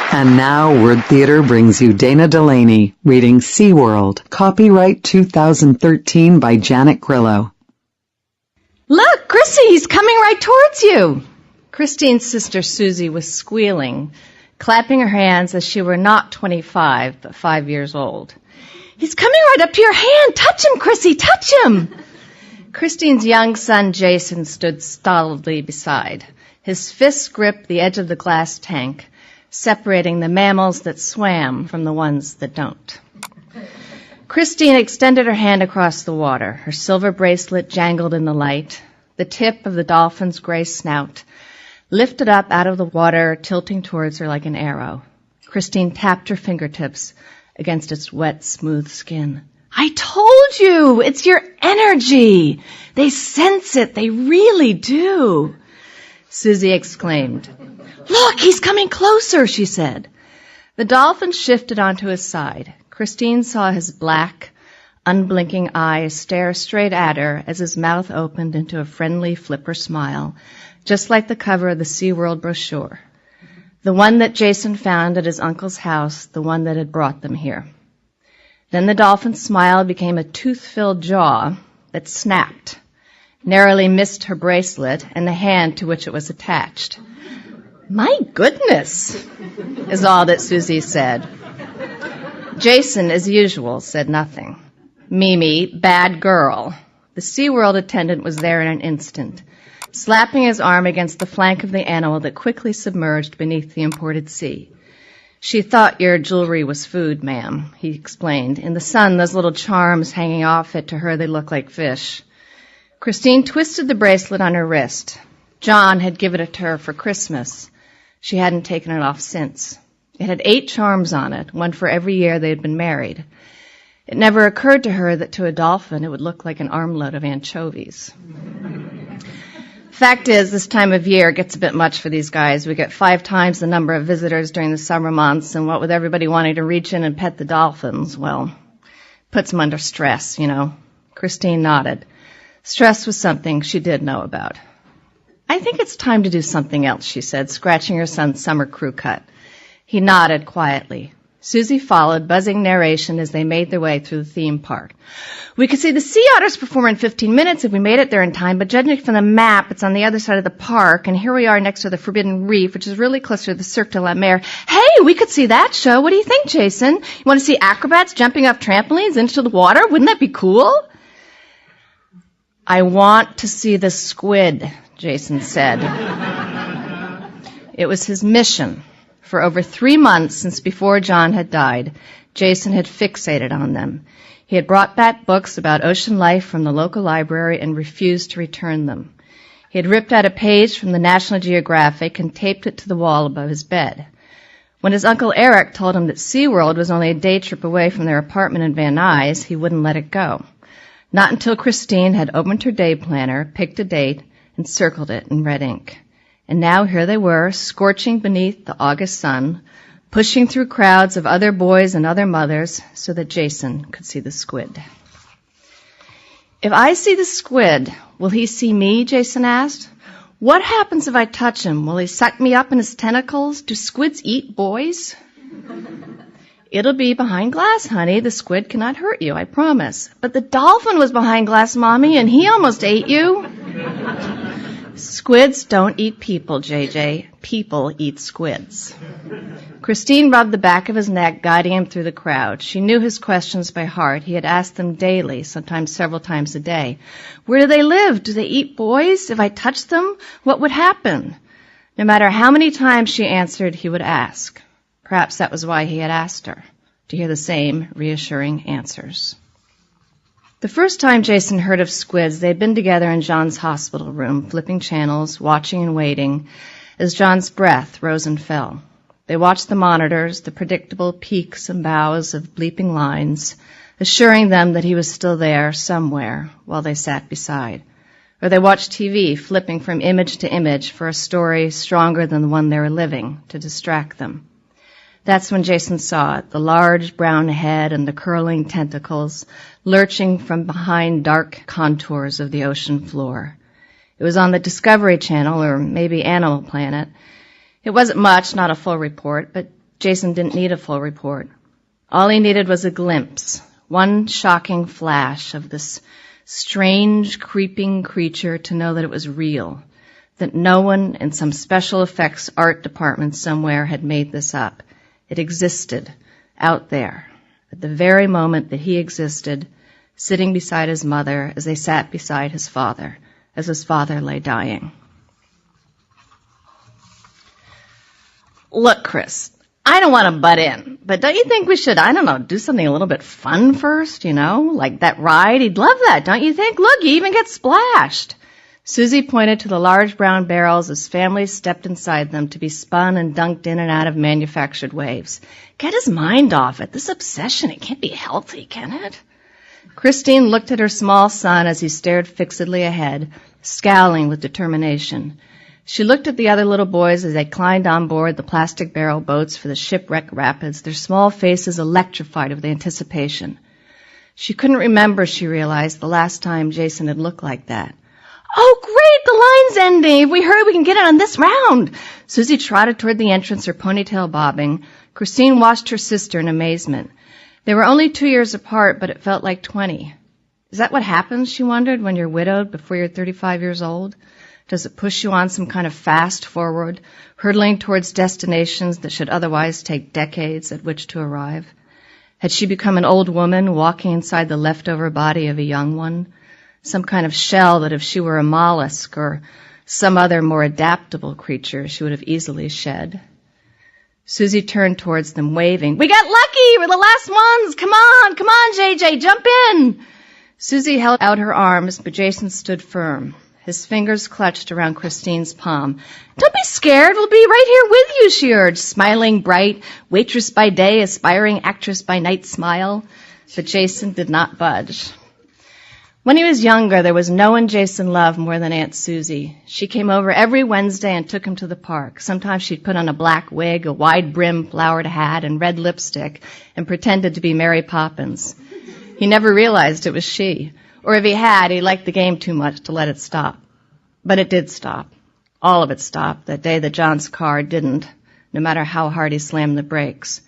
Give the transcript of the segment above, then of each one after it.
And now Word Theater brings you Dana Delany reading SeaWorld, copyright 2013 by Janet Grillo. Look, Chrissy, he's coming right towards you. Christine's sister Susie was squealing, clapping her hands as she were not 25, but 5 years old. He's coming right up to your hand. Touch him, Chrissy, touch him. Christine's young son, Jason, stood stolidly beside. His fists gripped the edge of the glass tank, separating the mammals that swam from the ones that don't. Christine extended her hand across the water. Her silver bracelet jangled in the light. The tip of the dolphin's gray snout lifted up out of the water, tilting towards her like an arrow. Christine tapped her fingertips against its wet, smooth skin. I told you! It's your energy! They sense it. They really do. Susie exclaimed. Look, he's coming closer, she said. The dolphin shifted onto his side. Christine saw his black, unblinking eyes stare straight at her as his mouth opened into a friendly flipper smile, just like the cover of the SeaWorld brochure. The one that Jason found at his uncle's house, the one that had brought them here. Then the dolphin's smile became a tooth-filled jaw that snapped, narrowly missed her bracelet and the hand to which it was attached. My goodness, is all that Susie said. Jason, as usual, said nothing. Mimi, bad girl. The SeaWorld attendant was there in an instant, slapping his arm against the flank of the animal that quickly submerged beneath the imported sea. She thought your jewelry was food, ma'am, he explained. In the sun, those little charms hanging off it, to her they look like fish. Christine twisted the bracelet on her wrist. John had given it to her for Christmas. She hadn't taken it off since. It had 8 charms on it, one for every year they had been married. It never occurred to her that to a dolphin it would look like an armload of anchovies. Fact is, this time of year gets a bit much for these guys. We get 5 times the number of visitors during the summer months, and what with everybody wanting to reach in and pet the dolphins, well, puts them under stress, you know. Christine nodded. Stress was something she did know about. I think it's time to do something else, she said, scratching her son's summer crew cut. He nodded quietly. Susie followed, buzzing narration as they made their way through the theme park. We could see the sea otters perform in 15 minutes if we made it there in time, but judging from the map, it's on the other side of the park, and here we are next to the Forbidden Reef, which is really close to the Cirque de la Mer. Hey, we could see that show. What do you think, Jason? You want to see acrobats jumping off trampolines into the water? Wouldn't that be cool? I want to see the squid, Jason said. It was his mission. For over 3 months since before John had died, Jason had fixated on them. He had brought back books about ocean life from the local library and refused to return them. He had ripped out a page from the National Geographic and taped it to the wall above his bed. When his Uncle Eric told him that SeaWorld was only a day trip away from their apartment in Van Nuys, he wouldn't let it go. Not until Christine had opened her day planner, picked a date, and circled it in red ink. And now here they were, scorching beneath the August sun, pushing through crowds of other boys and other mothers so that Jason could see the squid. If I see the squid, will he see me? Jason asked. What happens if I touch him? Will he suck me up in his tentacles? Do squids eat boys? It'll be behind glass, honey. The squid cannot hurt you, I promise. But the dolphin was behind glass, Mommy, and he almost ate you. Squids don't eat people, JJ. People eat squids. Christine rubbed the back of his neck, guiding him through the crowd. She knew his questions by heart. He had asked them daily, sometimes several times a day. Where do they live? Do they eat boys? If I touched them, what would happen? No matter how many times she answered, he would ask. Perhaps that was why he had asked her, to hear the same reassuring answers. The first time Jason heard of squids, they had been together in John's hospital room, flipping channels, watching and waiting, as John's breath rose and fell. They watched the monitors, the predictable peaks and bows of bleeping lines, assuring them that he was still there somewhere while they sat beside. Or they watched TV, flipping from image to image for a story stronger than the one they were living, to distract them. That's when Jason saw it, the large brown head and the curling tentacles lurching from behind dark contours of the ocean floor. It was on the Discovery Channel, or maybe Animal Planet. It wasn't much, not a full report, but Jason didn't need a full report. All he needed was a glimpse, one shocking flash of this strange, creeping creature to know that it was real, that no one in some special effects art department somewhere had made this up. It existed out there, at the very moment that he existed, sitting beside his mother as they sat beside his father, as his father lay dying. Look, Chris, I don't want to butt in, but don't you think we should, do something a little bit fun first, like that ride? He'd love that, don't you think? Look, you even get splashed. Susie pointed to the large brown barrels as families stepped inside them to be spun and dunked in and out of manufactured waves. Get his mind off it. This obsession, it can't be healthy, can it? Christine looked at her small son as he stared fixedly ahead, scowling with determination. She looked at the other little boys as they climbed on board the plastic barrel boats for the shipwreck rapids, their small faces electrified with anticipation. She couldn't remember, she realized, the last time Jason had looked like that. Oh, great, the line's ending. If we hurry, we can get it on this round. Susie trotted toward the entrance, her ponytail bobbing. Christine watched her sister in amazement. They were only 2 years apart, but it felt like 20. Is that what happens, she wondered, when you're widowed before you're 35 years old? Does it push you on some kind of fast forward, hurtling towards destinations that should otherwise take decades at which to arrive? Had she become an old woman walking inside the leftover body of a young one? Some kind of shell that if she were a mollusk or some other more adaptable creature, she would have easily shed. Susie turned towards them, waving. We got lucky! We're the last ones! Come on, JJ, jump in! Susie held out her arms, but Jason stood firm. His fingers clutched around Christine's palm. Don't be scared. We'll be right here with you, she urged, smiling bright, waitress by day, aspiring actress by night smile. But Jason did not budge. When he was younger, there was no one Jason loved more than Aunt Susie. She came over every Wednesday and took him to the park. Sometimes she'd put on a black wig, a wide-brimmed flowered hat, and red lipstick, and pretended to be Mary Poppins. He never realized it was she. Or if he had, he liked the game too much to let it stop. But it did stop. All of it stopped that day that John's car didn't, no matter how hard he slammed the brakes.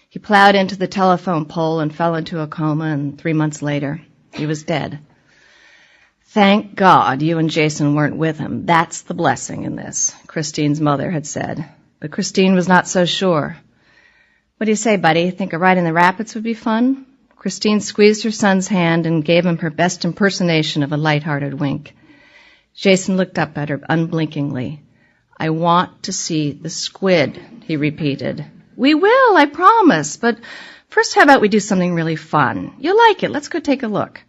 He plowed into the telephone pole and fell into a coma, and 3 months later, he was dead. Thank God you and Jason weren't with him. That's the blessing in this, Christine's mother had said. But Christine was not so sure. What do you say, buddy? Think a ride in the rapids would be fun? Christine squeezed her son's hand and gave him her best impersonation of a light-hearted wink. Jason looked up at her unblinkingly. I want to see the squid, he repeated. We will, I promise. But first, how about we do something really fun? You'll like it. Let's go take a look.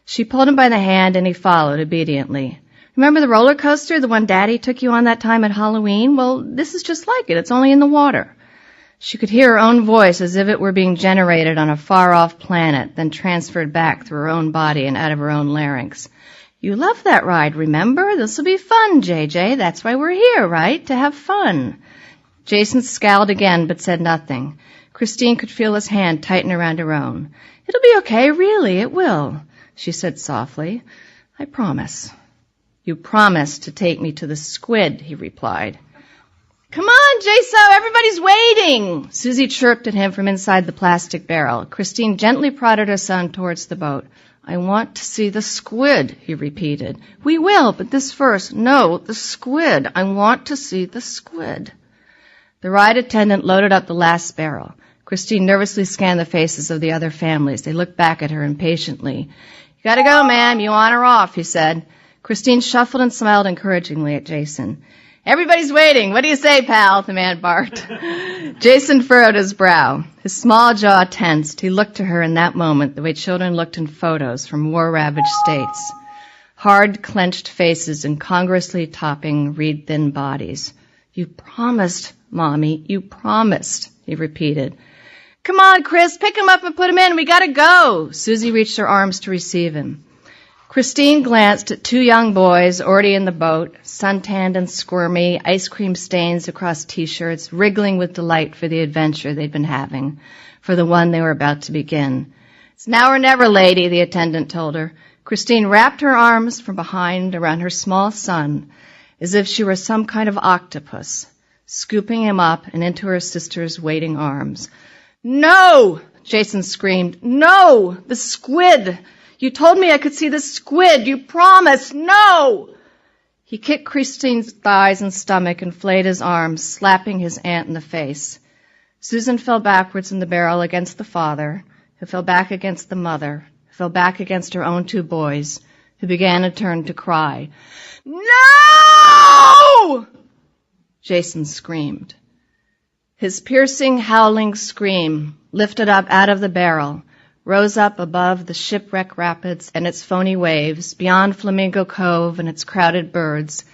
She pulled him by the hand, and he followed obediently. Remember the roller coaster, the one Daddy took you on that time at Halloween? Well, this is just like it. It's only in the water. She could hear her own voice as if it were being generated on a far-off planet, then transferred back through her own body and out of her own larynx. You love that ride, remember? This'll be fun, JJ. That's why we're here, right? To have fun. Jason scowled again, but said nothing. Christine could feel his hand tighten around her own. It'll be okay, really, it will, she said softly. I promise. You promised to take me to the squid, he replied. Come on, Jaso, everybody's waiting. Susie chirped at him from inside the plastic barrel. Christine gently prodded her son towards the boat. I want to see the squid, he repeated. We will, but this first. No, the squid. I want to see the squid. The ride attendant loaded up the last barrel. Christine nervously scanned the faces of the other families. They looked back at her impatiently. You gotta go, ma'am. You on or off, he said. Christine shuffled and smiled encouragingly at Jason. Everybody's waiting. What do you say, pal? The man barked. Jason furrowed his brow. His small jaw tensed. He looked to her in that moment the way children looked in photos from war-ravaged states. Hard, clenched faces incongruously topping reed-thin bodies. You promised, Mommy. You promised, he repeated. Come on, Chris. Pick him up and put him in. We gotta go. Susie reached her arms to receive him. Christine glanced at 2 young boys already in the boat, suntanned and squirmy, ice cream stains across T-shirts, wriggling with delight for the adventure they'd been having, for the one they were about to begin. It's now or never, lady, the attendant told her. Christine wrapped her arms from behind around her small son, as if she were some kind of octopus, scooping him up and into her sister's waiting arms. "No!" Jason screamed. "No! The squid! You told me I could see the squid! You promised! No!" He kicked Christine's thighs and stomach and flayed his arms, slapping his aunt in the face. Susan fell backwards in the barrel against the father, who fell back against the mother, who fell back against her own 2 boys, who began in turn to cry. "No!" Jason screamed. His piercing, howling scream lifted up out of the barrel, rose up above the shipwreck rapids and its phony waves, beyond Flamingo Cove and its crowded birds,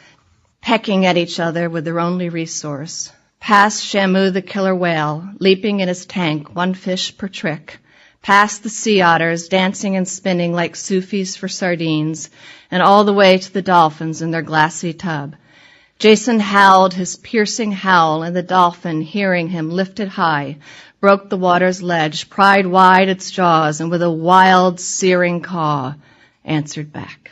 pecking at each other with their only resource, past Shamu the killer whale, leaping in his tank, 1 fish per trick, past the sea otters, dancing and spinning like Sufis for sardines, and all the way to the dolphins in their glassy tub. Jason howled his piercing howl, and the dolphin, hearing him, lifted high, broke the water's ledge, pried wide its jaws, and with a wild, searing caw, answered back.